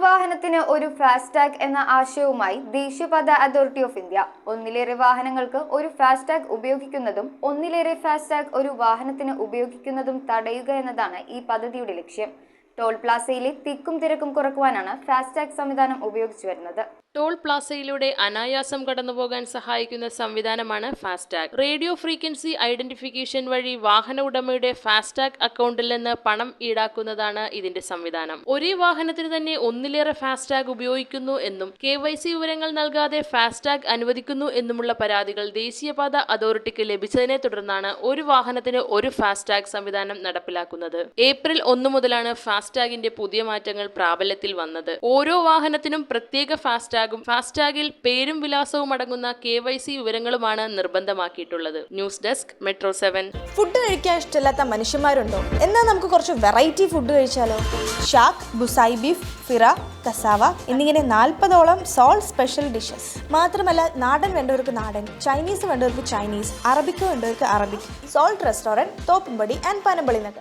വാഹനത്തിന് ഒരു ഫാസ്ടാഗ് എന്ന ആശയവുമായി ദേശീയപാത അതോറിറ്റി ഓഫ് ഇന്ത്യ ഒന്നിലേറെ വാഹനങ്ങൾക്ക് ഒരു ഫാസ്ടാഗ് ഉപയോഗിക്കുന്നതും ഒന്നിലേറെ ഫാസ്ടാഗ് ഒരു വാഹനത്തിന് ഉപയോഗിക്കുന്നതും തടയുക എന്നതാണ് ഈ പദ്ധതിയുടെ ലക്ഷ്യം. ടോൾ പ്ലാസയിലെ തിക്കും തിരക്കും കുറയ്ക്കുവാനാണ് ഫാസ്ടാഗ് സംവിധാനം ഉപയോഗിച്ചു വരുന്നത്. ടോൾ പ്ലാസയിലൂടെ അനായാസം കടന്നുപോകാൻ സഹായിക്കുന്ന സംവിധാനമാണ് ഫാസ്ടാഗ്. റേഡിയോ ഫ്രീക്വൻസി ഐഡന്റിഫിക്കേഷൻ വഴി വാഹന ഉടമയുടെ ഫാസ്ടാഗ് അക്കൗണ്ടിൽ നിന്ന് പണം ഈടാക്കുന്നതാണ് ഇതിന്റെ സംവിധാനം. ഒരേ വാഹനത്തിന് തന്നെ ഒന്നിലേറെ ഫാസ്ടാഗ് ഉപയോഗിക്കുന്നു എന്നും KYC വിവരങ്ങൾ നൽകാതെ ഫാസ്ടാഗ് അനുവദിക്കുന്നു എന്നുമുള്ള പരാതികൾ ദേശീയപാത അതോറിറ്റിക്ക് ലഭിച്ചതിനെ തുടർന്നാണ് ഒരു വാഹനത്തിന് ഒരു ഫാസ്ടാഗ് സംവിധാനം നടപ്പിലാക്കുന്നത്. ഏപ്രിൽ 1 മുതലാണ് ഫാസ്ടാഗിന്റെ പുതിയ മാറ്റങ്ങൾ പ്രാബല്യത്തിൽ വന്നത്. ഓരോ വാഹനത്തിനും പ്രത്യേക ഫാസ്ടാഗിൽ പേരും വിലാസവും അടങ്ങുന്ന KYC വിവരങ്ങളുമാണ് നിർബന്ധമാക്കിയിട്ടുള്ളത്. News desk metro 7. ഫുഡ് കഴിക്കാൻ ഇഷ്ടമില്ലാത്ത മനുഷ്യന്മാരുണ്ടോ? എന്നാൽ നമുക്ക് കുറച്ച് വെറൈറ്റി ഫുഡ് കഴിച്ചാലോ? ഷാക്ക്, ബുസായി ബീഫ്, ഫിറ, കസാവ എന്നിങ്ങനെ 40ഓളം സോൾട്ട് സ്പെഷ്യൽ ഡിഷസ്. മാത്രമല്ല, നാടൻ വേണ്ടവർക്ക് നാടൻ, ചൈനീസ് വേണ്ടവർക്ക് ചൈനീസ്, അറബിക്ക് വേണ്ടവർക്ക് Arabic. Salt restaurant, Thoppumpady and Panampilly Nagar.